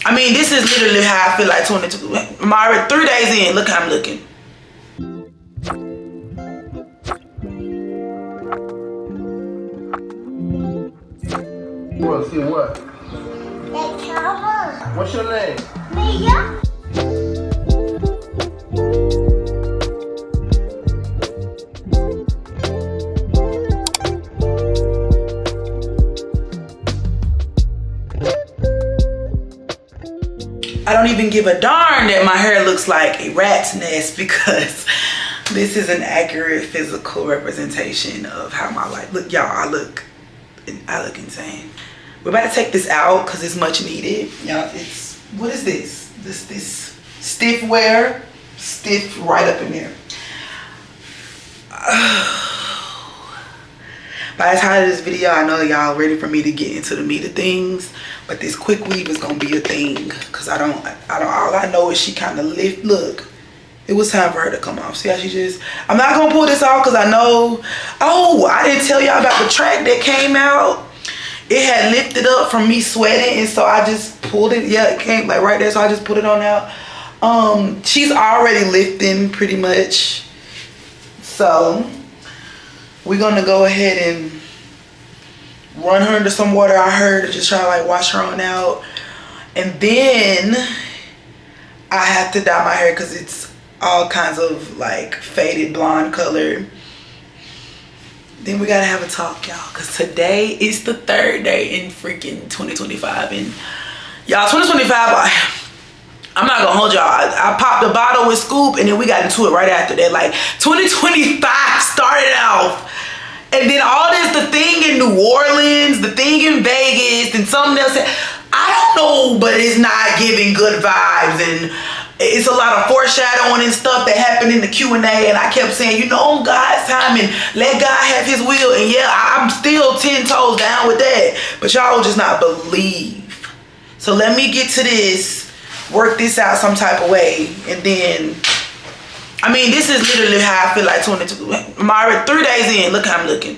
I mean, this is literally how I feel like 22. I'm already 3 days in. Look how I'm looking. What? See what? The camera. What's your name? Mia. I don't even give a darn that my hair looks like a rat's nest because this is an accurate physical representation of how my life look. Y'all, I look insane. We're about to take this out because it's much needed. Y'all, it's, what is this? This stiff wear, stiff right up in there. By the time of this video, I know y'all ready for me to get into the meat of things, but this quick weave is gonna be a thing because all I know is she kind of lift. Look, it was time for her to come off. See how she just, I'm not gonna pull this off because I know, oh, I didn't tell y'all about the track that came out. It had lifted up from me sweating, and so I just pulled it. Yeah, it came like right there, so I just put it on out. She's already lifting pretty much, so we're gonna go ahead and run her into some water. I heard to just try to like wash her on out, and then I have to dye my hair because it's all kinds of like faded blonde color. Then we gotta have a talk, y'all, because today is the 3rd day in freaking 2025, and y'all, 2025, I'm not gonna hold y'all. I popped a bottle with Scoop, and then we got into it right after that. Like 2025 started off, and then all this, the thing in New Orleans, the thing in Vegas, and something else. I don't know, but it's not giving good vibes, and it's a lot of foreshadowing and stuff that happened in the Q&A, and I kept saying, you know, God's time, and let God have his will. And yeah, I'm still 10 toes down with that, but y'all will just not believe. So let me get to this, work this out some type of way, and then, I mean, this is literally how I feel like 22. I'm already 3 days in. Look how I'm looking.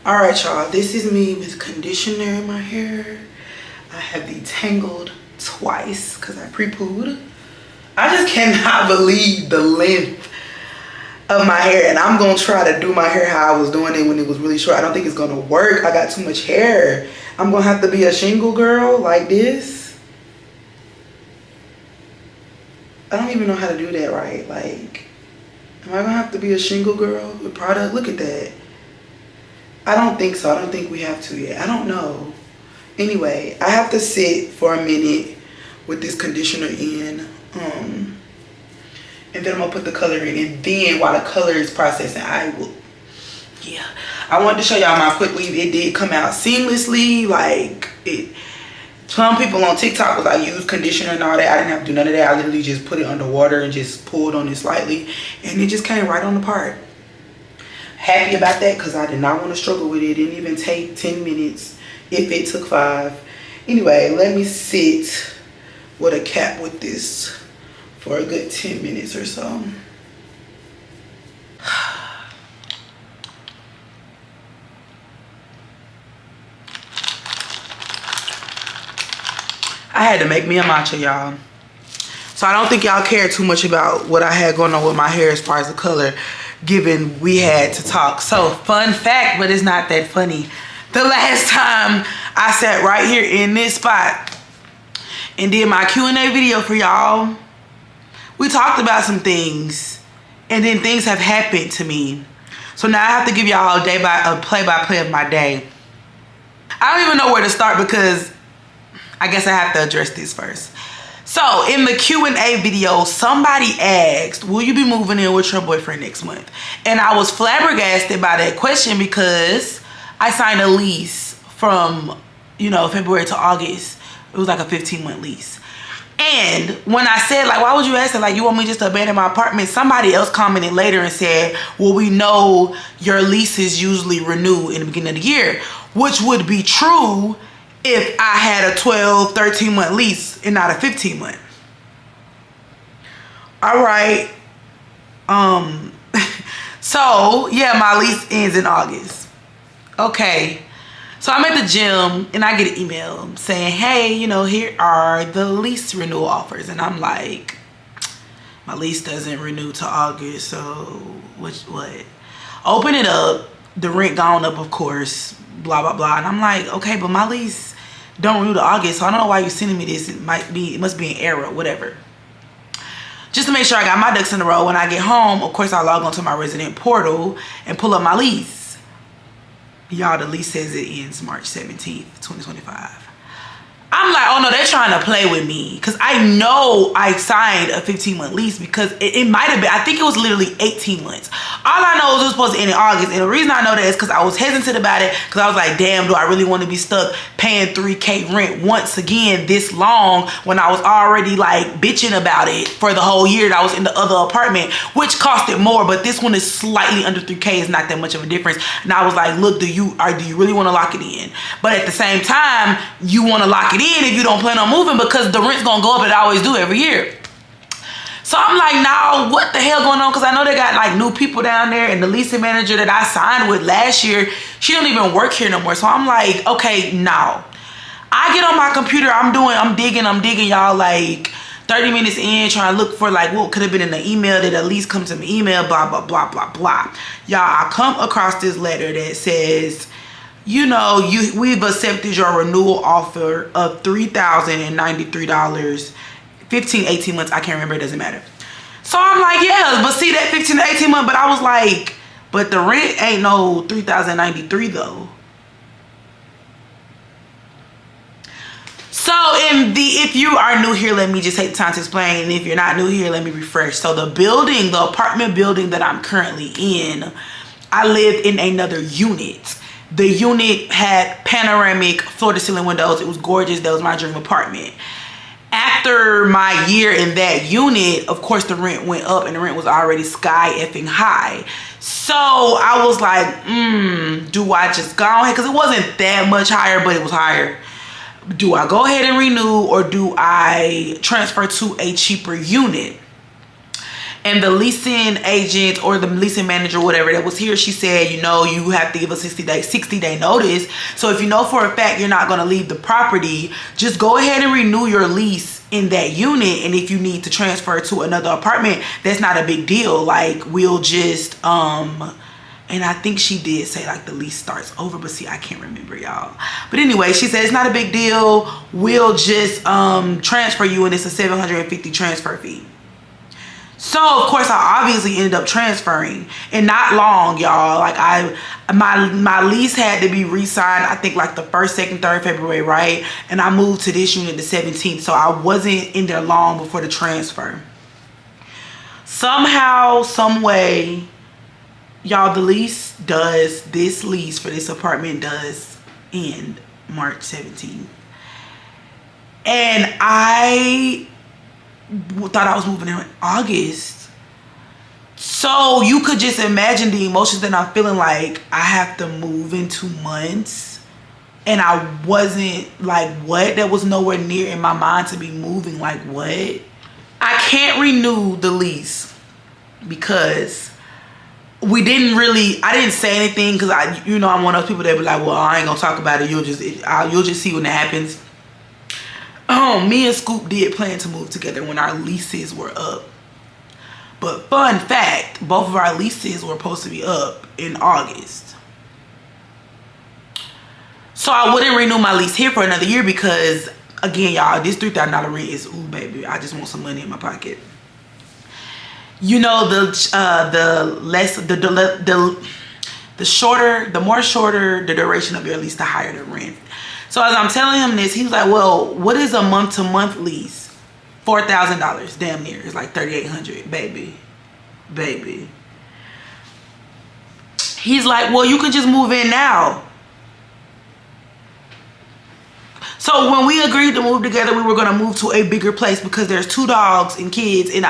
All right, y'all, this is me with conditioner in my hair. I have detangled twice because I pre-pooed. I just cannot believe the length of my hair, and I'm gonna try to do my hair how I was doing it when it was really short. I don't think it's gonna work. I got too much hair. I'm gonna have to be a shingle girl like this. I don't even know how to do that right. Like, am I gonna have to be a shingle girl with product? Look at that. I don't think so. I don't think we have to yet. I don't know. Anyway, I have to sit for a minute with this conditioner in. And then I'm gonna put the color in, and then while the color is processing, I wanted to show y'all my quick weave. It did come out seamlessly. Like, it, some people on TikTok was like, use conditioner and all that. I didn't have to do none of that. I literally just put it underwater and just pulled on it slightly, and it just came right on the part. Happy about that because I did not want to struggle with it. It didn't even take 10 minutes if it took 5. Anyway, let me sit with a cap with this for a good 10 minutes or so. I had to make me a matcha, y'all. So I don't think y'all care too much about what I had going on with my hair as far as the color, given we had to talk. So fun fact, but it's not that funny. The last time I sat right here in this spot and did my Q&A video for y'all, we talked about some things, and then things have happened to me. So now I have to give y'all a play-by-play of my day. I don't even know where to start because I guess I have to address this first. So in the Q&A video, somebody asked, will you be moving in with your boyfriend next month? And I was flabbergasted by that question because I signed a lease from, you know, February to August. It was like a 15-month lease. And when I said, like, why would you ask that? Like, you want me just to abandon my apartment? Somebody else commented later and said, well, we know your leases usually renew in the beginning of the year, which would be true if I had a 12, 13-month lease and not a 15-month. All right. So, yeah, my lease ends in August. Okay. So I'm at the gym and I get an email saying, hey, you know, here are the lease renewal offers. And I'm like, my lease doesn't renew till August, so what? Open it up, the rent gone up, of course, blah, blah, blah. And I'm like, okay, but my lease don't renew to August, so I don't know why you're sending me this. It must be an error, whatever. Just to make sure I got my ducks in a row, when I get home, of course, I log onto my resident portal and pull up my lease. Y'all, the lease says it ends March 17th, 2025. I'm like, oh no, they're trying to play with me. Because I know I signed a 15-month lease because it might have been, I think it was literally 18 months. All I know is it was supposed to end in August. And the reason I know that is because I was hesitant about it. Because I was like, damn, do I really want to be stuck paying $3K rent once again this long when I was already like bitching about it for the whole year that I was in the other apartment, which costed more. But this one is slightly under 3K. It's not that much of a difference. And I was like, look, do you really want to lock it in? But at the same time, you want to lock it in if you don't plan on moving because the rent's gonna go up. It always do every year. So I'm like, now what the hell going on? Because I know they got like new people down there, and the leasing manager that I signed with last year, she don't even work here no more. So I'm like, okay, now I get on my computer, I'm digging y'all, like 30 minutes in trying to look for like what could have been in the email that at least come to my email, blah blah blah blah blah. Y'all, I come across this letter that says, you know, we've accepted your renewal offer of $3,093, 18 months, I can't remember, it doesn't matter. So I'm like, yeah, but see that 15 to 18 months, but I was like, but the rent ain't no $3,093 though. So if you are new here, let me just take the time to explain. And if you're not new here, let me refresh. So the apartment building that I'm currently in, I lived in another unit. The unit had panoramic floor-to-ceiling windows. It was gorgeous. That was my dream apartment. After my year in that unit, of course, the rent went up, and the rent was already sky effing high. So I was like, do I just go ahead? Because it wasn't that much higher, but it was higher. Do I go ahead and renew, or do I transfer to a cheaper unit? And the leasing agent or the leasing manager, whatever that was here, she said, you know, you have to give a 60-day notice. So if you know for a fact you're not going to leave the property, just go ahead and renew your lease in that unit. And if you need to transfer to another apartment, that's not a big deal. Like, we'll just, and I think she did say like the lease starts over, but see, I can't remember, y'all. But anyway, she said it's not a big deal. We'll just transfer you, and it's a $750 transfer fee. So of course I obviously ended up transferring, and not long, y'all. Like my lease had to be re-signed, I think like the 1st, 2nd, 3rd February, right? And I moved to this unit the 17th, so I wasn't in there long before the transfer. Somehow, some way, y'all, this lease for this apartment does end March 17th. And I thought I was moving in August. So you could just imagine the emotions that I'm feeling. Like, I have to move in 2 months, and I wasn't, like, what? That was nowhere near in my mind to be moving. Like, what? I can't renew the lease because I didn't say anything, because I'm one of those people that be like, well, I ain't gonna talk about it, you'll just see when it happens. Me and Scoop did plan to move together when our leases were up. But fun fact, both of our leases were supposed to be up in August. So I wouldn't renew my lease here for another year because, again, y'all, this $3,000 rent is, ooh, baby, I just want some money in my pocket. You know, the more shorter the duration of your lease, the higher the rent. So as I'm telling him this, he was like, well, what is a month-to-month lease? $4,000, damn near. It's like $3,800, baby. He's like, well, you can just move in now. So when we agreed to move together, we were going to move to a bigger place because there's 2 dogs and kids, and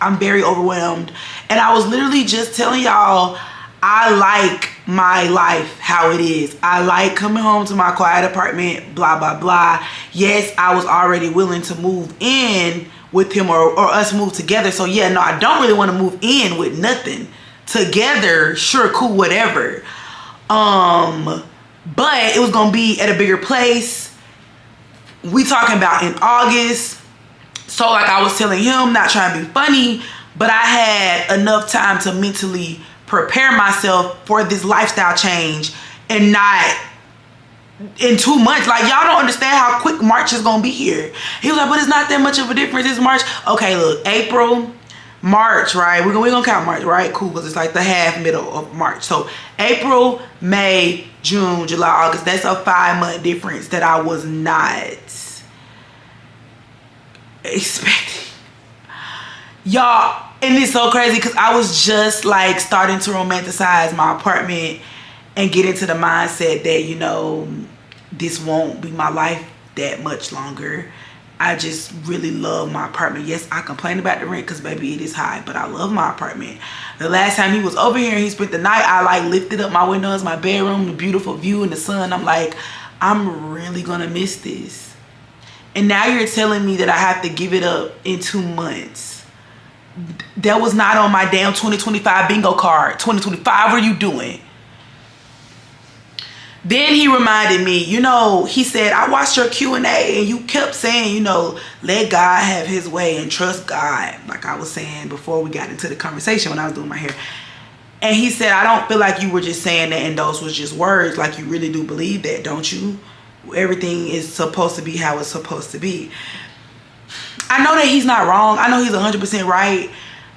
I'm very overwhelmed. And I was literally just telling y'all, I like my life how it is. I like coming home to my quiet apartment, blah, blah, blah. Yes, I was already willing to move in with him or us move together. So yeah, no, I don't really want to move in with nothing. Together, sure, cool, whatever. but it was gonna be at a bigger place. We talking about in August. So like I was telling him, not trying to be funny, but I had enough time to mentally prepare myself for this lifestyle change, and not in 2 months. Like, y'all don't understand how quick March is gonna be here. He was like, but it's not that much of a difference. It's March. Okay, look, April, March, right? We're gonna count March, right? Cool, because it's like the half middle of March. So April, May, June, July, August. That's a 5-month difference that I was not expecting. Y'all, and it's so crazy because I was just like starting to romanticize my apartment and get into the mindset that, you know, this won't be my life that much longer. I just really love my apartment. Yes, I complain about the rent because baby, it is high, but I love my apartment. The last time he was over here and he spent the night, I like lifted up my windows, my bedroom, the beautiful view in the sun. I'm like, I'm really gonna miss this. And now you're telling me that I have to give it up in 2 months. That was not on my damn 2025 bingo card. 2025, what are you doing? Then he reminded me, you know, he said, I watched your Q&A and you kept saying, you know, let God have his way and trust God. Like I was saying before we got into the conversation when I was doing my hair. And he said, I don't feel like you were just saying that and those was just words. Like you really do believe that, don't you? Everything is supposed to be how it's supposed to be. I know that he's not wrong. I know he's 100% right.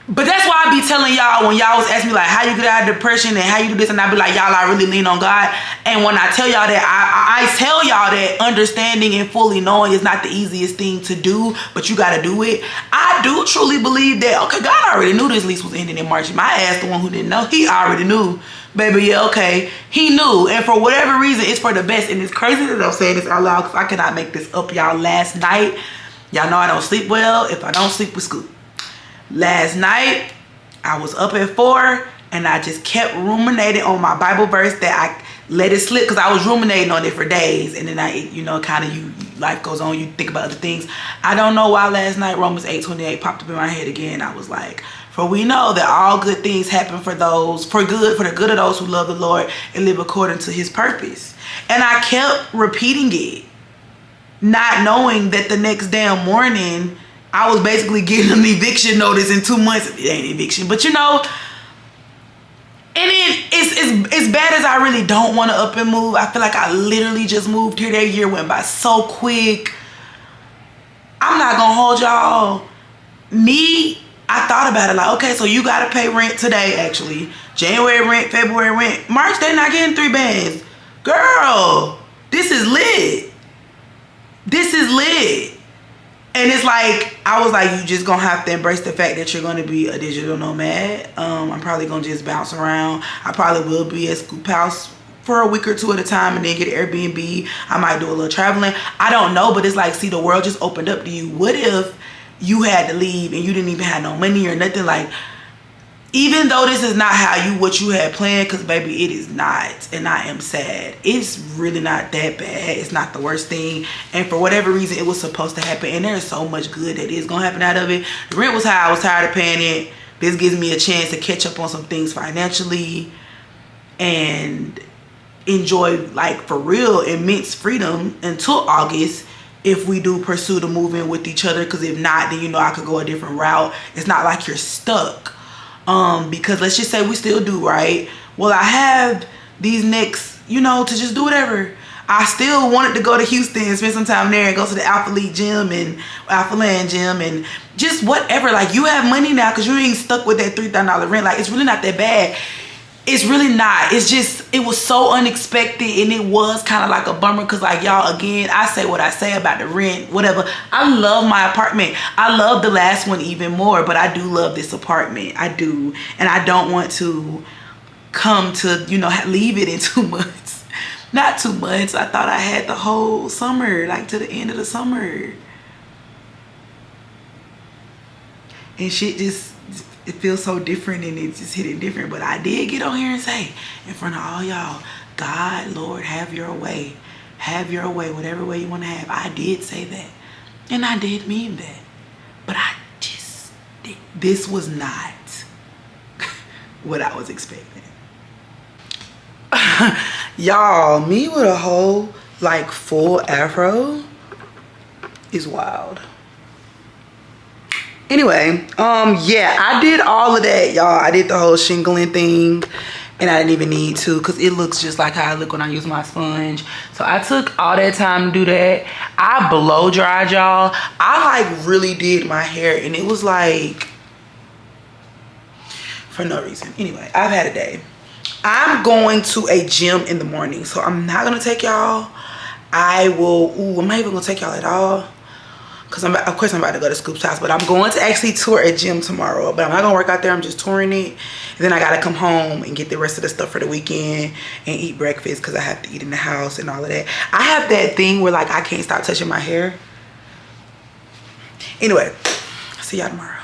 But that's why I be telling y'all when y'all was asking me like how you get out of depression and how you do this, and I be like, y'all, I really lean on God. And when I tell y'all that, I tell y'all that understanding and fully knowing is not the easiest thing to do, but you got to do it. I do truly believe that, okay, God already knew this lease was ending in March. My ass, the one who didn't know, he already knew. Baby, yeah, okay. He knew. And for whatever reason, it's for the best. And it's crazy that I'm saying this out loud because I cannot make this up, y'all. Last night, y'all know I don't sleep well. If I don't sleep with Scoop. Last night, I was up at 4 and I just kept ruminating on my Bible verse that I let it slip because I was ruminating on it for days. And then I, you know, kind of life goes on, you think about other things. I don't know why last night Romans 8:28 popped up in my head again. I was like, for we know that all good things happen for the good of those who love the Lord and live according to his purpose. And I kept repeating it, not knowing that the next damn morning, I was basically getting an eviction notice in 2 months. It ain't eviction, but you know. And then it's bad as I really don't want to up and move. I feel like I literally just moved here. That year went by so quick. I'm not gonna hold y'all. I thought about it like, okay, so you gotta pay rent today, actually. January rent, February rent. March, they're not getting 3 bands. Girl, this is lit. This is lit. And it's like, I was like, you just gonna have to embrace the fact that you're gonna be a digital nomad. I'm probably gonna just bounce around. I probably will be at Scoop House for a week or 2 at a time and then get an Airbnb. I might do a little traveling. I don't know, but it's like, see, the world just opened up to you. What if you had to leave and you didn't even have no money or nothing? Like, even though this is not what you had planned, because baby, it is not, and I am sad. It's really not that bad. It's not the worst thing, and for whatever reason, it was supposed to happen, and there's so much good that is gonna happen out of it. The rent was high. I was tired of paying it. This gives me a chance to catch up on some things financially and enjoy, like, for real, immense freedom until August if we do pursue the move-in with each other, because if not, then you know I could go a different route. It's not like you're stuck. Because let's just say we still do, right? Well, I have these next, you know, to just do whatever. I still wanted to go to Houston and spend some time there and go to the Alpha League gym and Alpha Land gym and just whatever. Like, you have money now because you ain't stuck with that $3,000 rent. Like, it's really not that bad. It's really not. It's just, it was so unexpected, and it was kind of like a bummer because, like, y'all, again, I say what I say about the rent, whatever. I love my apartment. I love the last one even more, but I do love this apartment. I do. And I don't want to come to, you know, leave it in 2 months. Not 2 months. I thought I had the whole summer, like to the end of the summer. And shit just, it feels so different, and it's just hitting different. But I did get on here and say in front of all y'all, God, Lord, have your way. Have your way, whatever way you want to have. I did say that. And I did mean that. But this was not what I was expecting. Y'all, me with a whole like full afro is wild. Anyway, yeah, I did all of that, y'all. I did the whole shingling thing, and I didn't even need to because it looks just like how I look when I use my sponge. So I took all that time to do that. I blow dried, y'all. I like really did my hair, and it was like for no reason. Anyway, I've had a day. I'm going to a gym in the morning, so I'm not gonna take y'all. I'm not even gonna take y'all at all. Cause of course I'm about to go to Scoop's house, but I'm going to actually tour a gym tomorrow. But I'm not gonna work out there, I'm just touring it. And then I gotta come home and get the rest of the stuff for the weekend and eat breakfast because I have to eat in the house and all of that. I have that thing where like I can't stop touching my hair. Anyway, see y'all tomorrow.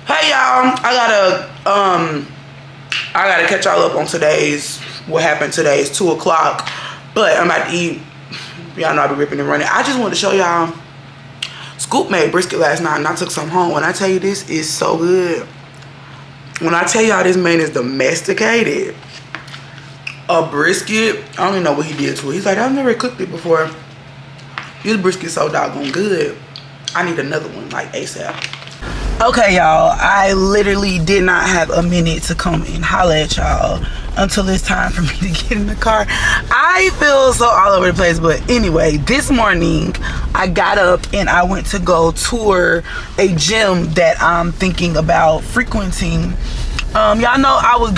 Hey y'all, I gotta catch y'all up on what happened today. It's 2 o'clock, but I'm about to eat. Y'all know I be ripping and running. I just wanted to show y'all, Scoop made brisket last night and I took some home. When I tell you this is so good. When I tell y'all this man is domesticated. A brisket, I don't even know what he did to it. He's like, I've never cooked it before. This brisket so doggone good. I need another one like ASAP. Okay, y'all, I literally did not have a minute to come and holler at y'all until it's time for me to get in the car. I feel so all over the place, but anyway, this morning I got up and I went to go tour a gym that I'm thinking about frequenting. Y'all know I was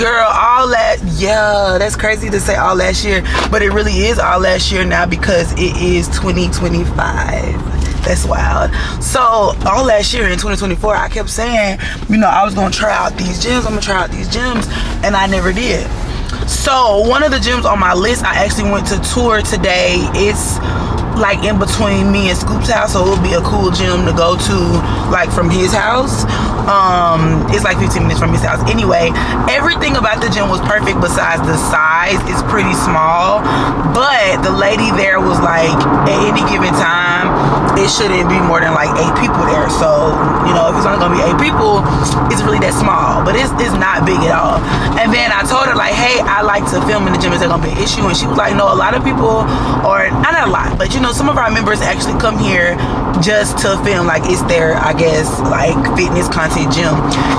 that's crazy to say all last year, but it really is all last year now because it is 2025. That's wild. So all last year in 2024 I kept saying, I was gonna try out these gyms, and I never did. So one of the gyms on my list I actually went to tour today. It's like in between me and Scoop's house, so it would be a cool gym to go to like from his house. It's like 15 minutes from his house. Anyway, everything about the gym was perfect besides the size. It's pretty small, but the lady there was like, at any given time it shouldn't be more than like 8 people there. So if it's only gonna be 8 people, it's really that small, but it's not big at all. And then I told her like, hey, I like to film in the gym, is that gonna be an issue? And she was like, no, a lot of people, or not a lot, but some of our members actually come here just to film, like it's their, I guess, like fitness content gym.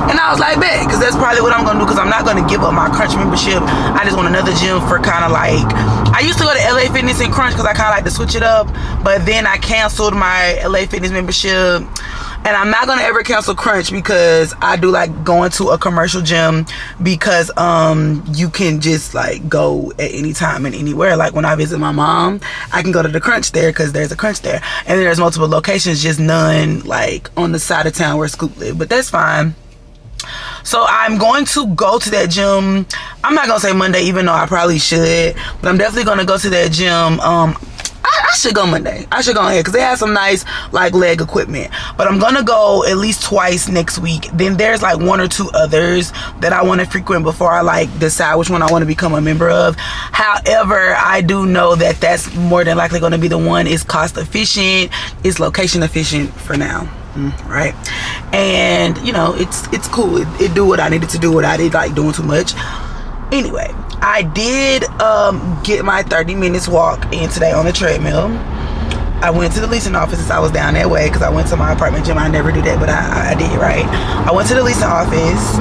And I was like, bet, because that's probably what I'm gonna do, because I'm not gonna give up my Crunch membership. I just want another gym for kind of like, I used to go to LA Fitness and Crunch because I kind of like to switch it up, but then I canceled my LA Fitness membership. And I'm not gonna ever cancel Crunch because I do like going to a commercial gym, because you can just like go at any time and anywhere. Like when I visit my mom, I can go to the Crunch there because there's a Crunch there, and then there's multiple locations, just none like on the side of town where Scoop live, but that's fine. So I'm going to go to that gym. I'm not gonna say Monday, even though I probably should, but I'm definitely gonna go to that gym. I should go Monday. I should go ahead because they have some nice like leg equipment. But I'm gonna go at least twice next week. Then there's like 1 or 2 others that I want to frequent before I like decide which one I want to become a member of. However, I do know that that's more than likely going to be the one. It's cost efficient. It's location efficient for now. Right? And it's cool. It do what I needed to do without it like doing too much. Anyway, I did get my 30 minutes walk in today on the treadmill. I went to the leasing office. I was down that way because I went to my apartment gym. I never do that, but I did, right? I went to the leasing office.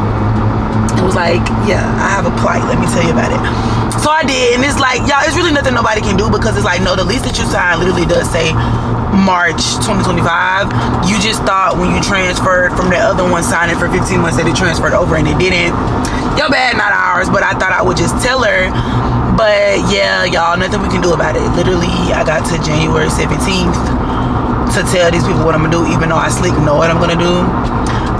It was like, yeah, I have a plight. Let me tell you about it. So I did, and it's like, y'all, it's really nothing nobody can do, because it's like, no, the lease that you signed literally does say March 2025. You just thought when you transferred from the other one signing for 15 months that it transferred over, and it didn't. Your bad, not ours, but I thought I would just tell her. But yeah, y'all, nothing we can do about it. Literally, I got to January 17th to tell these people what I'm gonna do, even though I sleep know what I'm gonna do.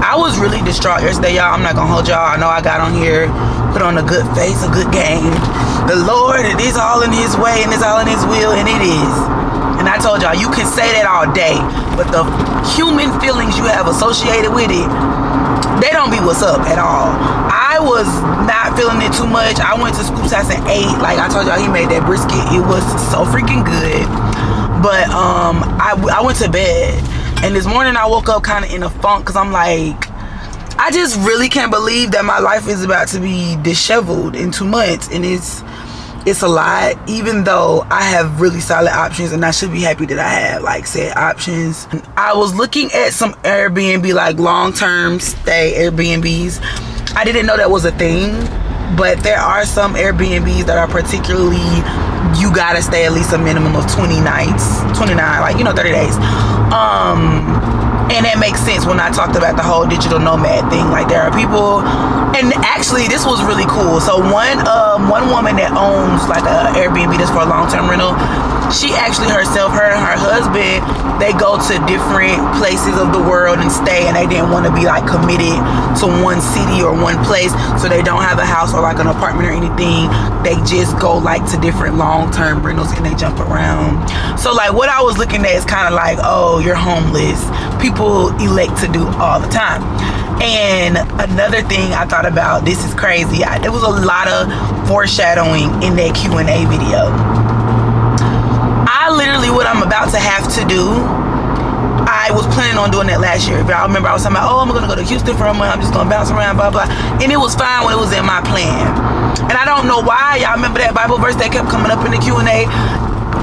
I was really distraught yesterday, y'all. I'm not gonna hold y'all. I know I got on here, put on a good face, a good game. The Lord, it is all in his way and it's all in his will, and it is. And I told y'all, you can say that all day, but the human feelings you have associated with it, they don't be what's up at all. I was not feeling it too much. I went to Scoop's house and ate. Like I told y'all, he made that brisket. It was so freaking good. But I went to bed. And this morning I woke up kind of in a funk, because I'm like, I just really can't believe that my life is about to be disheveled in 2 months, and it's a lot, even though I have really solid options, and I should be happy that I have like said options. I was looking at some Airbnb, like long-term stay Airbnbs. I didn't know that was a thing, but there are some Airbnbs that are particularly, you gotta stay at least a minimum of 20 nights, 29, like, 30 days. And that makes sense when I talked about the whole digital nomad thing. Like, there are people, and actually this was really cool. So one woman that owns like a Airbnb that's for a long-term rental, she actually herself, her and her husband, they go to different places of the world and stay, and they didn't want to be like committed to one city or one place, so they don't have a house or like an apartment or anything. They just go like to different long-term rentals and they jump around. So like what I was looking at is kind of like, oh, you're homeless. People elect to do all the time. And another thing I thought about, this is crazy, there was a lot of foreshadowing in that Q&A video. I literally, what I'm about to have to do, I was planning on doing that last year. If y'all remember, I was talking about, oh, I'm gonna go to Houston for a month, I'm just gonna bounce around, blah blah, and it was fine when it was in my plan. And I don't know why, y'all remember that Bible verse that kept coming up in the Q&A,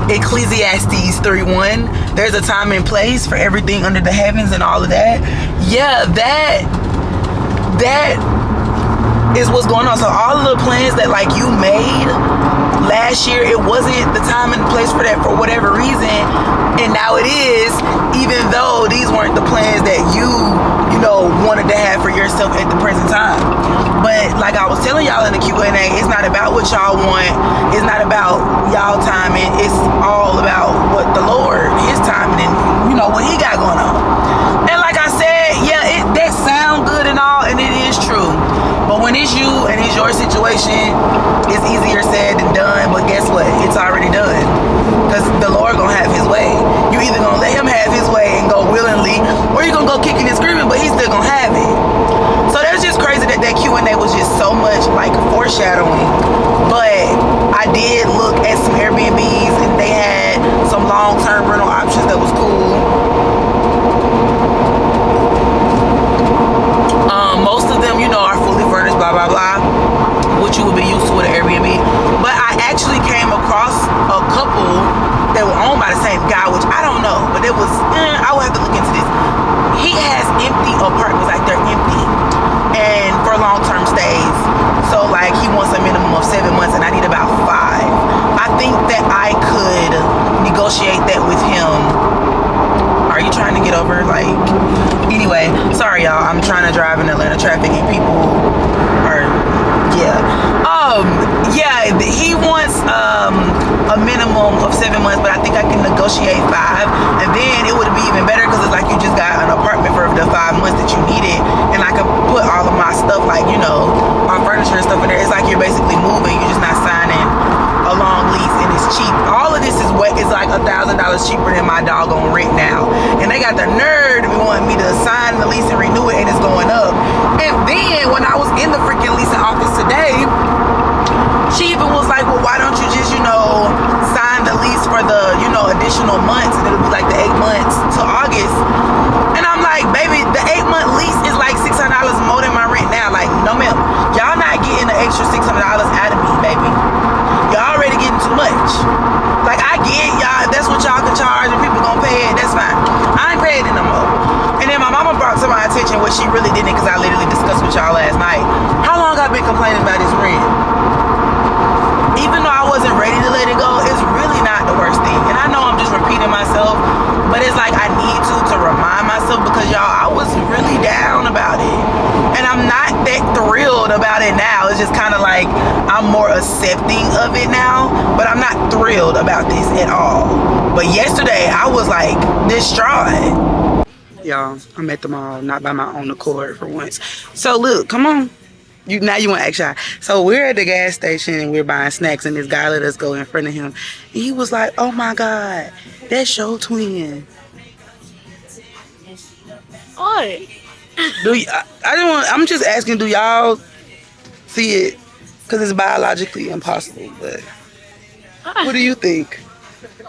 Ecclesiastes 3:1. There's a time and place for everything under the heavens and all of that. Yeah, that is what's going on. So all of the plans that like you made last year, it wasn't the time and place for that for whatever reason, and now it is, even though these weren't the plans that you wanted to have for yourself at the present time. But like I was telling y'all in the Q&A, it's not about what y'all want, it's not about y'all timing, it's all about what the Lord, his timing, and what he got going on. And like I said, yeah, that sound good and all, and it is true, but when it's you and it's your situation, it's easier said than done. But guess what, it's already done, because the Lord gonna have his way. You either gonna let him have his way and go willingly, or you gonna go kicking and screaming, but he's still gonna have it. So that's just crazy that Q&A was just so much like foreshadowing. But I did look at some Airbnbs, and they had some long-term rental options that was cool. Most of them, are fully furnished, blah blah blah, which you would be used to with an Airbnb. But I actually came across a couple that were owned by the same guy, which I don't know, but it was, I would have to look into this. He has empty apartments, like they're empty, and for long-term stays. So like he wants a minimum of 7 months, and I need about 5. I think that I could negotiate that with him. Are you trying to get over? Like, anyway, sorry y'all, I'm trying to drive in Atlanta traffic, and people are, he wants a minimum of 7 months, but I think I can negotiate 5, and then it would be even better, because it's like you just got an apartment for the 5 months that you need it, and I can put all of my stuff, like my furniture and stuff in there. It's like you're basically moving, you're just not signing a long lease, and it's cheap. All of this is like $1,000 cheaper than my doggone rent now, and they got the nerve to be wanting me to sign the lease and renew it, and it's going up. And then when I was in the freaking leasing office today, she even was like, well, why don't you just sign the lease for the additional months, and it'll be like the 8 months to August. And I'm like, baby, the 8-month lease is like $600 more than my rent now. Like, no ma'am, y'all not getting the extra $600 out of me, baby. Y'all already getting too much. Like, I get y'all, that's what y'all can charge, and people gonna pay it, that's fine. I ain't paying it no more. And then my mama brought to my attention what she really didn't, because I literally discussed with y'all last night, how long I've been complaining about this rent. Even though I wasn't ready to let it go, it's really not the worst thing. And I know I'm just repeating myself, but it's like I need to remind myself, because y'all, I was really down about it, and I'm not that thrilled about it now. It's just kind of like I'm more accepting of it now, but I'm not thrilled about this at all. But yesterday I was like distraught. Y'all, I'm at the mall, not by my own accord for once. So look, come on. Now you want to act shy. So we're at the gas station and we're buying snacks, and this guy let us go in front of him. And he was like, oh my God, that's your twin. What? I'm just asking, do y'all see it? Because it's biologically impossible, but what do you think?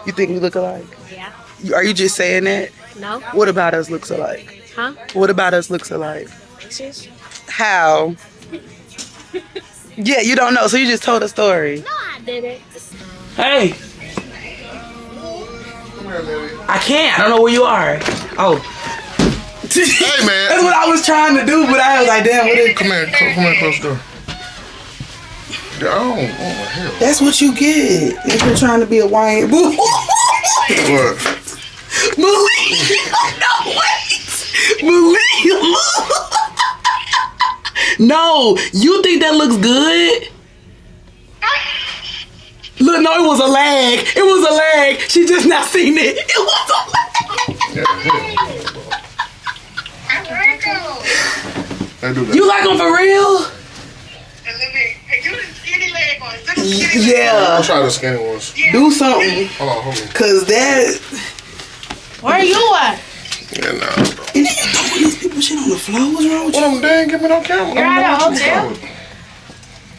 You think we look alike? Yeah. Are you just saying that? No. What about us looks alike? Huh? What about us looks alike? How? Yeah, you don't know, so you just told a story. No, I didn't. Hey, Come here, baby. I can't. I don't know where you are. Oh. Hey, man. That's what I was trying to do, but I was like, damn, what is... Come here, close the door. Oh, hell. That's what you get if you're trying to be a YN. What? Malik! No, wait! Malik! No, you think that looks good? Look, no, it was a lag. It was a lag. She just not seen it. It was a lag. I do that. You like them for real? Yeah. I'll try the skinny ones. Do something. Hold on. Cause that... Where are you at? Yeah, nah. And then you throwing these people shit on the floor. What's wrong with you? Well, I'm dang, give me no camera. You're at a hotel?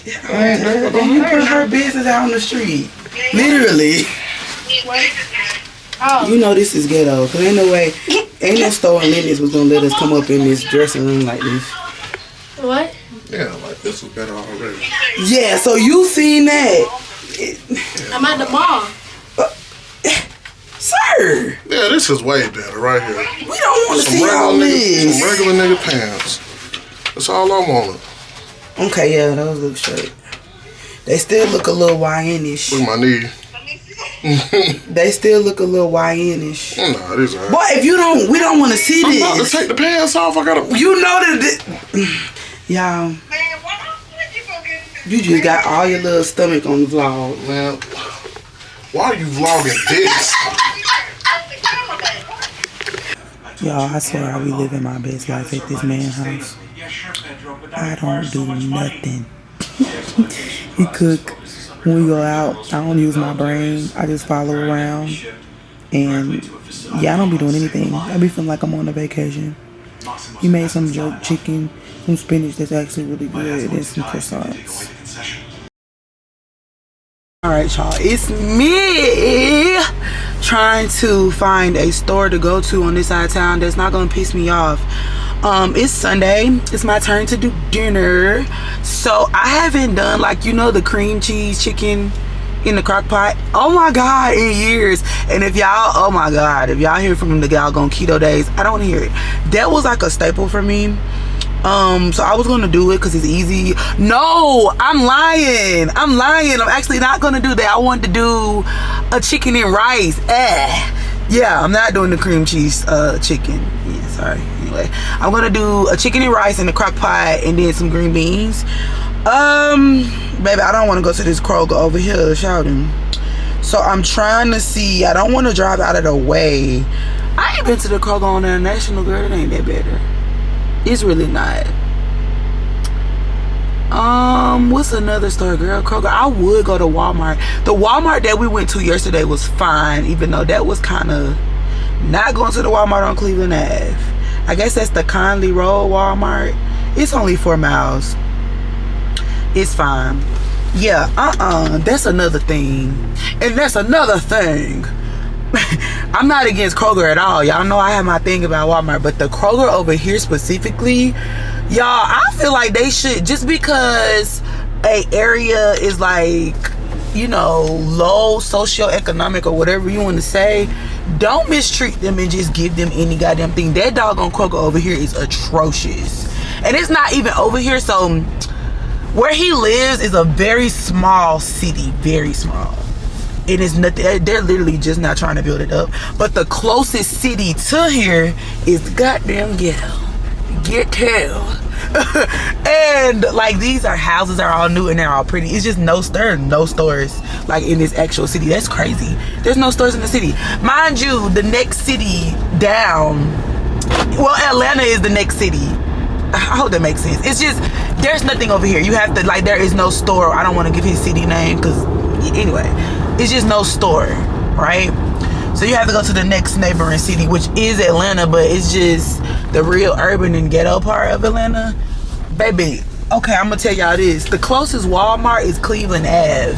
You put her business out on the street. Literally. Oh. You know this is ghetto. Cause ain't no way, ain't no store in Lindy's was gonna let us come up in this dressing room like this. What? Yeah, like this is better already. Yeah, so you seen that. I'm at the mall. Sir, Yeah, this is way better right here. we don't want to see all Some this. regular nigga pants. That's all I wanted. Okay, yeah, those look straight. They still look a little YN-ish. Look at my knee. They still look a little YN-ish. Nah, these are. Boy, if you don't, we don't want to see I'm about to this. take the pants off. I gotta. You know that, y'all. You just got all your little stomach on the vlog. Man, why are you vlogging this? Y'all, I swear I be living my best life at this man's house. I don't do nothing. He cook. When we go out, I don't use my brain. I just follow around. And yeah, I don't be doing anything. I be feeling like I'm on a vacation. He made some jerk chicken, some spinach that's actually really good, and some croissants. Alright, y'all, it's me trying to find a store to go to on this side of town that's not gonna piss me off. It's Sunday. It's my turn to do dinner. So I haven't done, like, you know, the cream cheese chicken in the crock pot, oh my god, in years. And if y'all, oh my god, if y'all hear from the gal on keto days, I don't hear it. That was like a staple for me. So I was gonna do it because it's easy. No, I'm lying. I'm actually not gonna do that. I wanted to do a chicken and rice. Yeah, I'm not doing the cream cheese chicken. Yeah, sorry. Anyway, I'm gonna do a chicken and rice in the crock pot and then some green beans. Baby, I don't want to go to this Kroger over here shouting. So I'm trying to see. I don't want to drive out of the way. I ain't been to the Kroger on International, girl. It ain't that better. It's really not. What's another store, girl? Kroger. I would go to Walmart. The Walmart that we went to yesterday was fine, even though that was kind of not going to the Walmart on Cleveland Ave. I guess that's the Conley Road Walmart. It's only 4 miles. It's fine. Yeah, that's another thing. And that's another thing. I'm not against Kroger at all. Y'all know I have my thing about Walmart, but the Kroger over here specifically, y'all, I feel like they should, just because a area is like, you know, low socioeconomic or whatever you want to say, don't mistreat them and just give them any goddamn thing. That doggone Kroger over here is atrocious. And it's not even over here, so where he lives is a very small city, very small. It is nothing. They're literally just not trying to build it up. But the closest city to here is the goddamn ghetto. Ghetto. And like, these are houses that are all new and they're all pretty. It's just there are no stores like in this actual city. That's crazy. There's no stores in the city. Mind you, the next city down, well, Atlanta is the next city. I hope that makes sense. It's just, there's nothing over here. You have to, like, there is no store. I don't want to give his city name because, anyway, it's just no store, right? So you have to go to the next neighboring city, which is Atlanta, but it's just the real urban and ghetto part of Atlanta. Baby, okay, I'm going to tell y'all this. The closest Walmart is Cleveland Ave.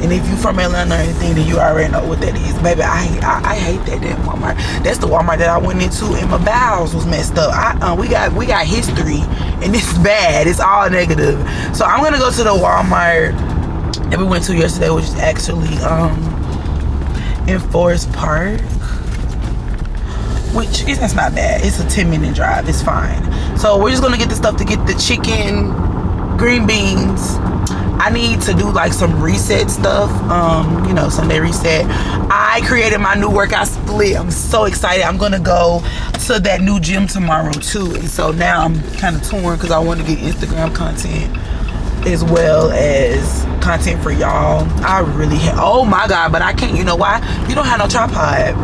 And if you from Atlanta or anything, then you already know what that is. Baby, I hate that damn Walmart. That's the Walmart that I went into and my bowels was messed up. We got history and it's bad. It's all negative. So I'm gonna go to the Walmart that we went to yesterday, which is actually in Forest Park. Which that's not bad. It's a 10-minute drive. It's fine. So we're just gonna get the stuff to get the chicken, green beans. I need to do like some reset stuff. You know, Sunday reset. I created my new workout split. I'm so excited. I'm gonna go to that new gym tomorrow too. And so now I'm kind of torn because I want to get Instagram content as well as content for y'all. I really oh my god, but I can't. You know why? You don't have no tripod.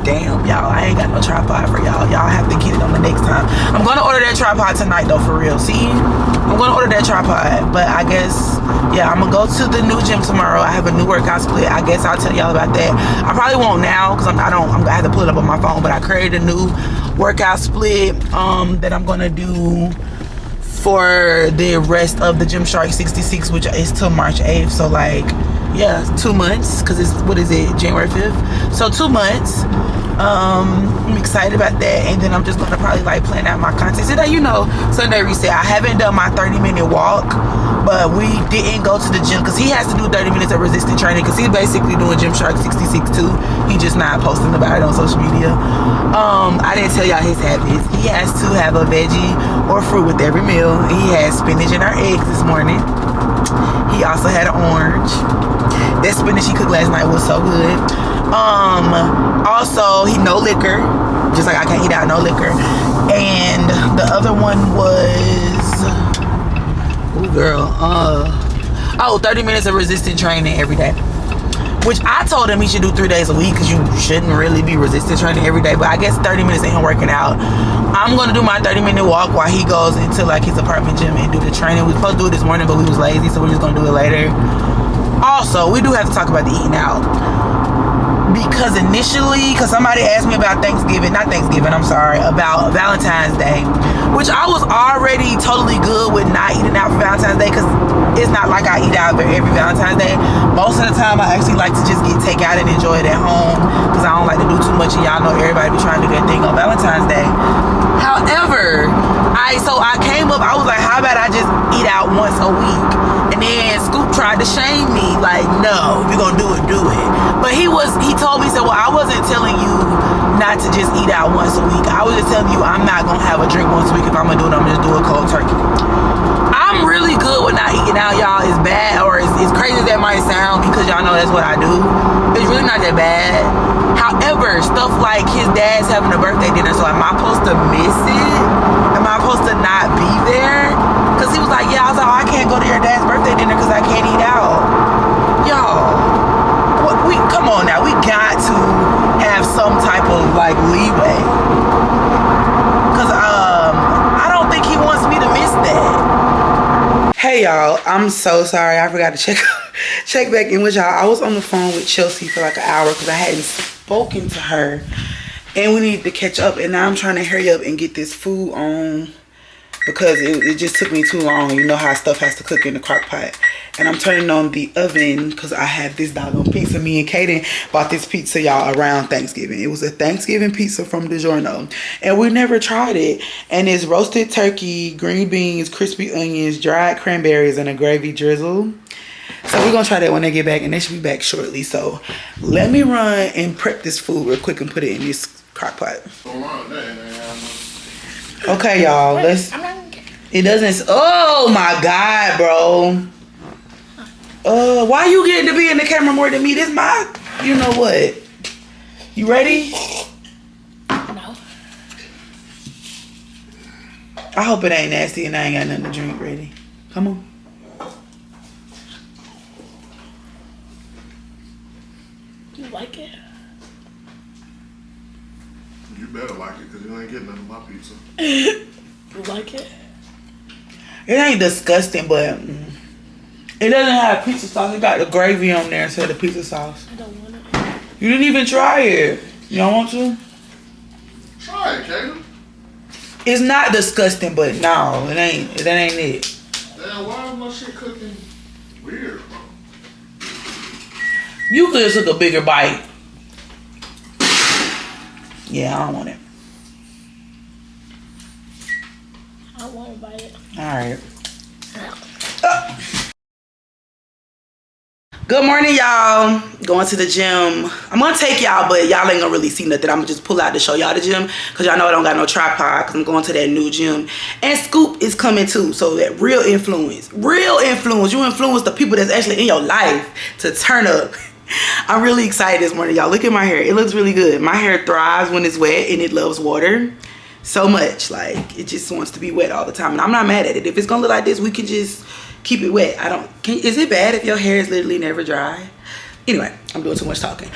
Damn, y'all, I ain't got no tripod for y'all. Y'all have to get it on the next time. I'm gonna order that tripod tonight though, for real. See, I'm gonna order that tripod. But I guess, yeah, I'm gonna go to the new gym tomorrow. I have a new workout split. I guess I'll tell y'all about that. I probably won't now because I'm gonna have to pull it up on my phone. But I created a new workout split that I'm gonna do for the rest of the Gymshark 66, which is till March 8th. So like, yeah, 2 months, because it's, what is it, January 5th? So 2 months. I'm excited about that. And then I'm just gonna probably like plan out my content. So that, you know, Sunday reset. I haven't done my 30-minute walk, but we didn't go to the gym because he has to do 30 minutes of resistance training because he's basically doing Gymshark 66 too. He just not posting about it on social media. I didn't tell y'all his habits. He has to have a veggie or fruit with every meal. He had spinach and our eggs this morning. He also had an orange. That spinach he cooked last night was so good. Also, he no liquor, just like I can't eat out no liquor. And the other one was, oh girl, 30 minutes of resistance training every day. Which I told him he should do 3 days a week because you shouldn't really be resistance training every day. But I guess 30 minutes ain't him working out. I'm gonna do my 30-minute walk while he goes into like his apartment gym and do the training. We were supposed to do it this morning, but we was lazy, so we're just gonna do it later. Also, we do have to talk about the eating out. Because initially, because somebody asked me about about Valentine's Day, which I was already totally good with not eating out for Valentine's Day because it's not like I eat out every Valentine's Day. Most of the time, I actually like to just get takeout and enjoy it at home because I don't like to do too much, and y'all know everybody be trying to do their thing on Valentine's Day. However, I came up, I was like, how about I just eat out once a week? And then Scoop tried to shame me, like, no, if you're gonna do it, do it. But he told me, he said, well, I wasn't telling you not to just eat out once a week. I was just telling you I'm not gonna have a drink once a week. If I'm gonna do it, I'm gonna just do a cold turkey. I'm really good with not eating out, y'all. It's bad, or it's crazy as that might sound because y'all know that's what I do. It's really not that bad. However, stuff like his dad's having a birthday dinner, so am I supposed to miss it? Am I supposed to not be there? Because he was like, yeah, I was like, oh, I can't go to your dad's birthday dinner because I can't eat out. Y'all, come on now, we got to have some type of like leeway. Because I don't think he wants me to miss that. Hey y'all, I'm so sorry. I forgot to check back in with y'all. I was on the phone with Chelsea for like an hour because I hadn't spoken to her. And we needed to catch up. And now I'm trying to hurry up and get this food on because it just took me too long. You know how stuff has to cook in the crock pot. And I'm turning on the oven because I have this doggone pizza. Me and Kaden bought this pizza, y'all, around Thanksgiving. It was a Thanksgiving pizza from DiGiorno. And we never tried it. And it's roasted turkey, green beans, crispy onions, dried cranberries, and a gravy drizzle. So we're going to try that when they get back. And they should be back shortly. So let me run and prep this food real quick and put it in this crock pot. Okay, y'all. It doesn't. Oh, my God, bro. Why you getting to be in the camera more than me? This my, you know what? You ready? No. I hope it ain't nasty and I ain't got nothing to drink ready. Come on. You like it? You better like it because you ain't getting none of my pizza. You like it? It ain't disgusting, but it doesn't have pizza sauce. It got the gravy on there instead of pizza sauce. I don't want it. You didn't even try it. You don't want to? Try it, Kaden. It's not disgusting, but no, it ain't. That ain't it. Damn, why is my shit cooking weird, bro? You could have took a bigger bite. Yeah, I don't want it. I won't bite it. Alright. Good morning, y'all. Going to the gym. I'm gonna take y'all, but y'all ain't gonna really see nothing. I'm gonna just pull out to show y'all the gym because y'all know I don't got no tripod because I'm going to that new gym. And Scoop is coming too. So that real influence. You influence the people that's actually in your life to turn up. I'm really excited this morning, y'all. Look at my hair. It looks really good. My hair thrives when it's wet and it loves water so much. Like, it just wants to be wet all the time. And I'm not mad at it. If it's gonna look like this, we can just keep it wet. Is it bad if your hair is literally never dry? Anyway, I'm doing too much talking.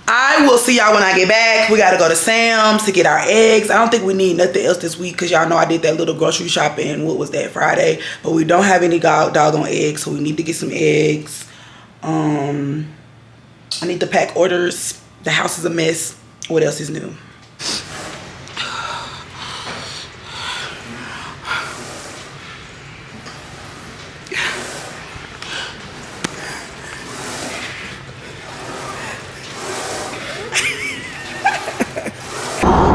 I will see y'all when I get back. We gotta go to Sam's to get our eggs. I don't think we need nothing else this week because y'all know I did that little grocery shopping. What was that, Friday? But we don't have any doggone eggs, so we need to get some eggs. I need to pack orders. The house is a mess. What else is new?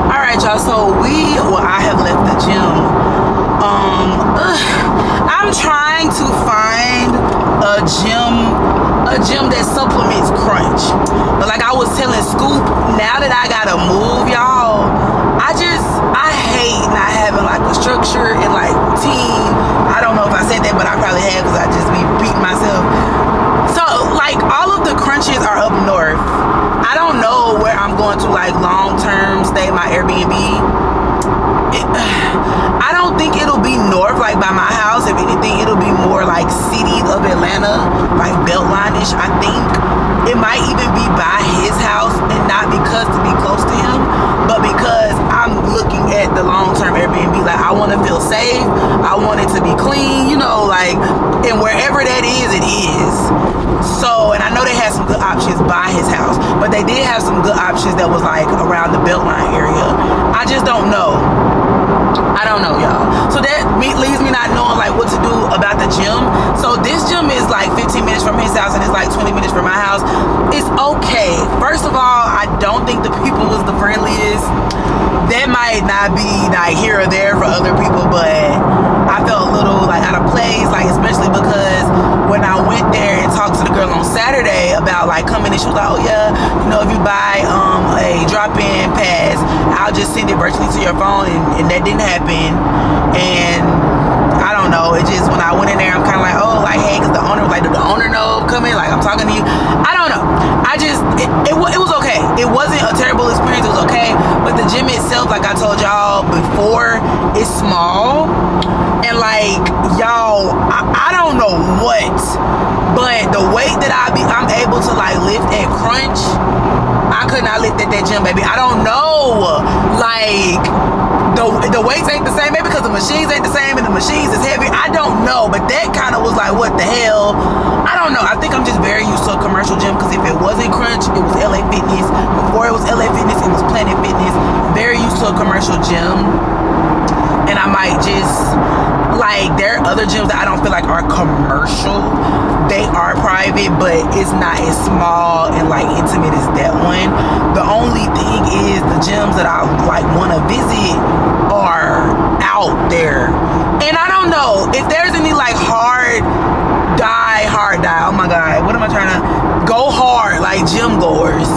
Alright, y'all, so I have left the gym. I'm trying to find a gym that supplements crunch. But like I was telling Scoop, now that I gotta move, y'all, I hate not having like a structure and like routine. I don't know if I said that, but I probably have because I just be beating myself. So like all of the crunches are up north. I don't know where I'm going to like long term stay my Airbnb. I don't think it'll be north like by my house. If anything, it'll be more like city of Atlanta, like Beltline-ish. I think it might even be by his house, and not because to be close to him, but because I'm looking at the long-term Airbnb. Like, I want to feel safe. I want it to be clean, you know, like, and wherever that is, it is. So, and I know they had some good options by his house, but they did have some good options that was like around the Beltline area. I just don't know. I don't know, y'all. So that leaves me not knowing like what to do about the gym. So this gym is like 15 minutes from his house and it's like 20 minutes from my house. It's okay. First of all, I don't think the people was the friendliest. That might not be like here or there for other people, but I felt a little like out of place, like especially because when I went there and talked to the girl on Saturday about like coming, and she was like, oh yeah, you know, if you buy a drop-in pass, I'll just send it virtually to your phone, and that didn't happen. And I don't know, it just, when I went in there, I'm kind of like, oh, like, hey, because the owner, like, did the owner know I'm coming? Like, I'm talking to you. I don't know. I just, it was okay. It wasn't a terrible experience. It was okay. But the gym itself, like I told y'all before, is small. And, like, y'all, I don't know what, but the weight that I'm able to, like, lift at crunch, I could not lift at that gym, baby. I don't know. Like, the weights ain't the same, maybe because the machines ain't the same and the machines is heavy. I don't know, but that kind of was like, what the hell? I don't know. I think I'm just very used to a commercial gym because if it wasn't Crunch, it was LA Fitness. Before it was LA Fitness, it was Planet Fitness. Very used to a commercial gym. And I might just, like, there are other gyms that I don't feel like are commercial. They are private, but it's not as small and like intimate as that one. The only thing is the gyms that I like want to visit are out there. And I don't know if there's any like hard die, oh my God, what am I trying to, go hard, like gym goers.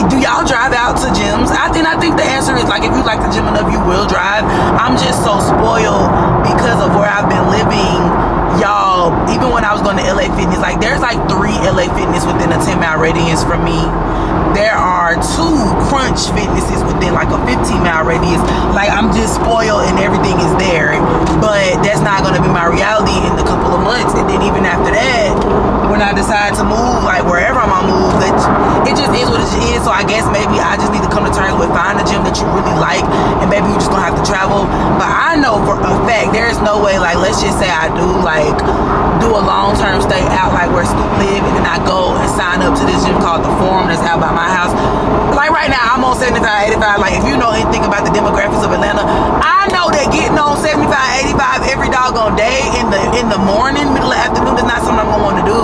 Do y'all drive out to gyms? I think the answer is like, if you like the gym enough, you will drive. I'm just so spoiled because of where I've been living, y'all. Even when I was going to LA Fitness, like there's like 3 LA Fitness within a 10-mile radius from me. There are 2 Crunch Fitnesses within like a 15-mile radius. Like, I'm just spoiled and everything is there, but that's not going to be my reality in a couple of months. And then even after that, when I decide to move, like wherever I'm gonna move, it just is what it is. So I guess maybe I just need to come to terms with find a gym that you really like, and maybe you're just gonna have to travel. But I know for a fact there is no way, like, let's just say I do a long-term stay out like where Scoop live, and then I go and sign up to this gym called The Forum that's out by my house. Like right now I'm on 75, 85. Like, if you know anything about the demographics of Atlanta, I know that getting on 75, 85 every doggone day in the morning, middle of the afternoon is not something I'm gonna want to do.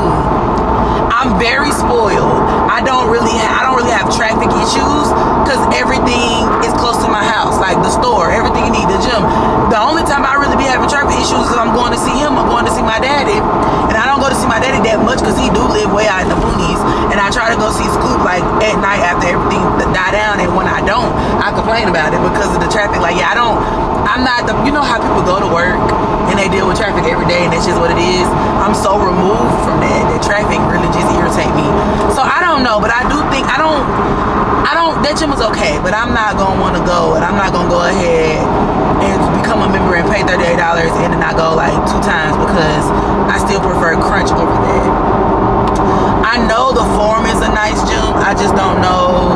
I'm I'm very spoiled. I don't really have traffic issues because everything is close to my house, like the store, everything you need, the gym. The only time I really be having traffic issues is if I'm going to see him, I'm going to see my daddy, and I don't go to see my daddy that much because he do live way out in the boonies, and I try to go see Scoop like at night after everything die down, and when I don't, I complain about it because of the traffic. Like, yeah, I'm not the, you know how people go to work and they deal with traffic every day and that's just what it is. I'm so removed from that traffic really just irritate me. So I don't know, but I do think that gym is okay, but I'm not gonna want to go, and I'm not gonna go ahead and become a member and pay $38 and then I go like 2 times because I still prefer Crunch over that. I know the Forum is a nice gym, I just don't know,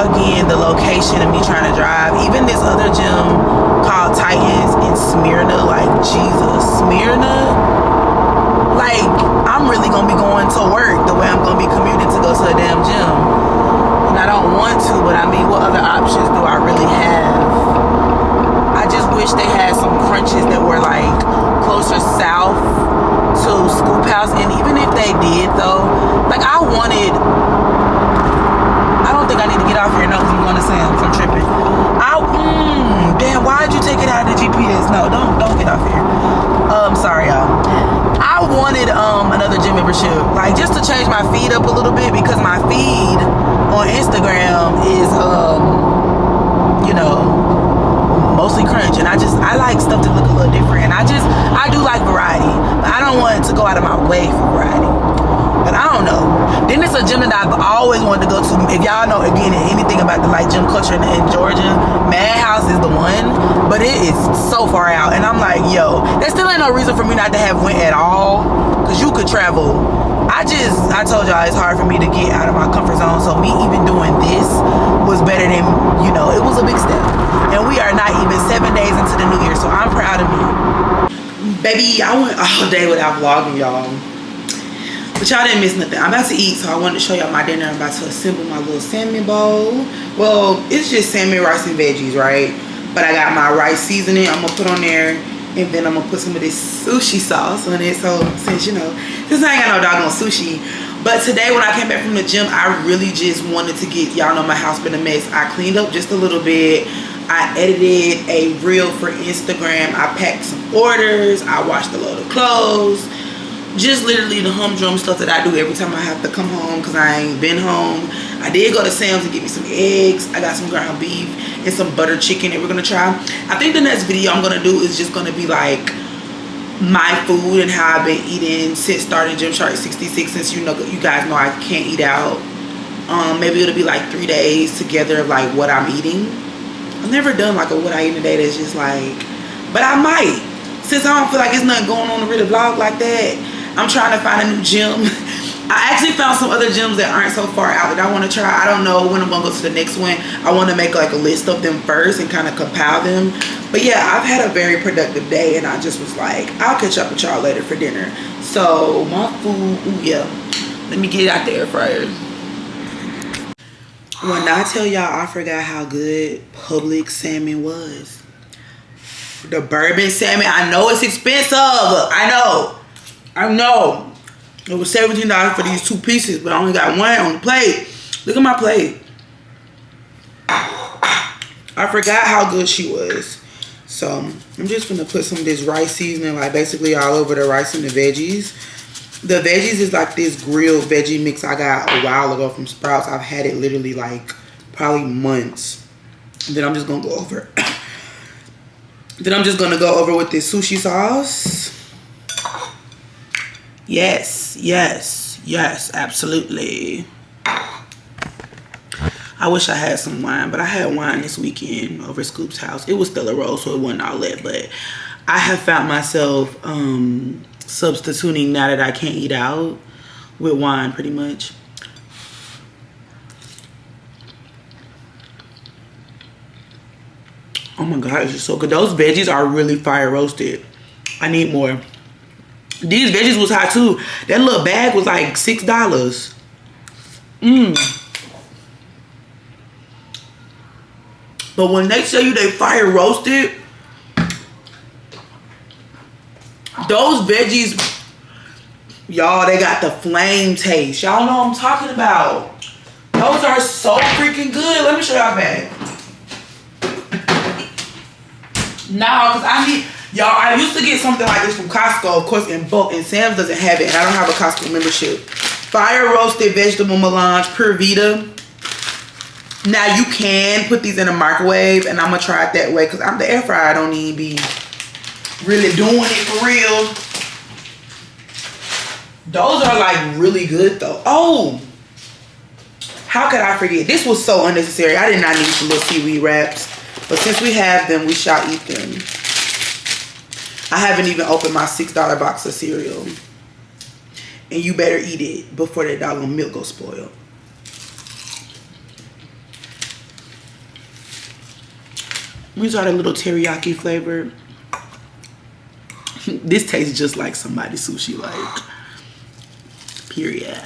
again, the location of me trying to drive. Even this other gym called Titans in Smyrna, like, Jesus, Smyrna, like, I'm really gonna be going to work the way I'm gonna be commuting to go to a damn gym, and I don't want to, but I mean, what other options do I really have? I just wish they had some Crunches that were like closer south to Scoop House, and even if they did though, like, I don't think I need to get off here, no, because I'm going to Sam's. I'm tripping. Damn, why'd you take it out of the GPS? No, don't get off here. Sorry, y'all. I wanted another gym membership, like, just to change my feed up a little bit, because my feed on Instagram is, you know, mostly Crunch, and I like stuff to look a little different, and I do like variety, but I don't want to go out of my way for variety. But I don't know. Then it's a gym that I've always wanted to go to. If y'all know, again, anything about the like gym culture in Georgia, Madhouse is the one. But it is so far out. And I'm like, yo, there still ain't no reason for me not to have went at all. Because you could travel. I told y'all it's hard for me to get out of my comfort zone. So me even doing this was better than, you know, it was a big step. And we are not even 7 days into the new year. So I'm proud of me. Baby, I went all day without vlogging, y'all. But y'all didn't miss nothing. I'm about to eat, so I wanted to show y'all my dinner. I'm about to assemble my little salmon bowl. Well, it's just salmon, rice, and veggies, right? But I got my rice seasoning I'm gonna put on there, and then I'm gonna put some of this sushi sauce on it. So since, you know, since I ain't got no doggone sushi. But today when I came back from the gym, I really just wanted to get, y'all know my house been a mess. I cleaned up just a little bit. I edited a reel for Instagram. I packed some orders. I washed a load of clothes. Just literally the humdrum stuff that I do every time I have to come home because I ain't been home. I did go to Sam's and get me some eggs. I got some ground beef and some butter chicken that we're gonna try. I think the next video I'm gonna do is just gonna be like my food and how I've been eating since starting Gymshark 66, since you guys know I can't eat out. Maybe it'll be like 3 days together of like what I'm eating. I've never done like a what I eat in a day that's just like, but I might. Since I don't feel like there's nothing going on to really vlog like that. I'm trying to find a new gym. I actually found some other gyms that aren't so far out that I want to try. I don't know when I'm gonna go to the next one. I want to make like a list of them first and kind of compile them. But yeah, I've had a very productive day, and I just was like, I'll catch up with y'all later for dinner. So my food, ooh, yeah. Let me get it out the air fryer. When I tell y'all I forgot how good Publix salmon was. The bourbon salmon, I know it's expensive. I know. It was $17 for these 2 pieces, but I only got 1 on the plate. Look at my plate. I forgot how good she was. So I'm just gonna put some of this rice seasoning, like basically all over the rice and the veggies. The veggies is like this grilled veggie mix I got a while ago from Sprouts. I've had it literally like probably months. And then I'm just gonna go over. Then I'm just gonna go over with this sushi sauce. Yes, absolutely. I wish I had some wine, but I had wine this weekend over at Scoop's house. It was still a roll, so it wasn't all lit, but I have found myself substituting now that I can't eat out with wine pretty much. Oh my God, it's just so good. Those veggies are really fire roasted. I need more. These veggies was hot too. That little bag was like $6. But when they tell you they fire roasted, those veggies Y'all, they got the flame taste. Y'all know what I'm talking about. Those are so freaking good. Let me show y'all bag. Nah, because I need... Y'all, I used to get something like this from Costco, of course, in bulk, and Sam's doesn't have it, and I don't have a Costco membership. Fire roasted vegetable melange, Pure Vita. Now, you can put these in a microwave, and I'm going to try it that way, because the air fryer don't even be really doing it for real. Those are, like, really good, though. Oh! How could I forget? This was so unnecessary. I did not need some little seaweed wraps. But since we have them, we shall eat them. I haven't even opened my $6 box of cereal. And you better eat it before that doggone milk goes spoiled. These are the little teriyaki flavored. This tastes just like somebody's sushi, like. Period.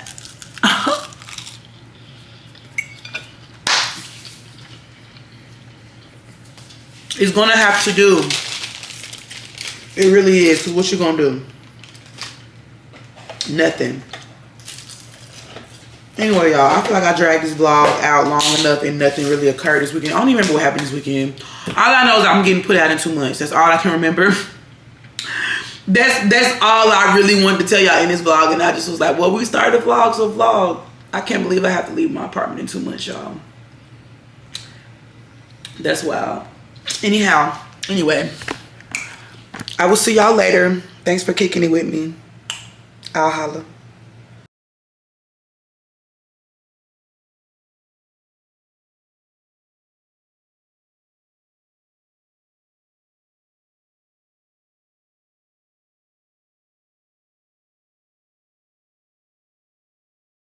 It's gonna have to do. It really is. So what you gonna do? Nothing. Anyway, y'all, I feel like I dragged this vlog out long enough and nothing really occurred this weekend. I don't even remember what happened this weekend. All I know is I'm getting put out in 2 months. That's all I can remember. That's all I really wanted to tell y'all in this vlog, and I just was like, well, we started a vlog, so vlog. I can't believe I have to leave my apartment in 2 months, y'all. That's wild. Anyhow, anyway, I will see y'all later. Thanks for kicking it with me. I'll holla.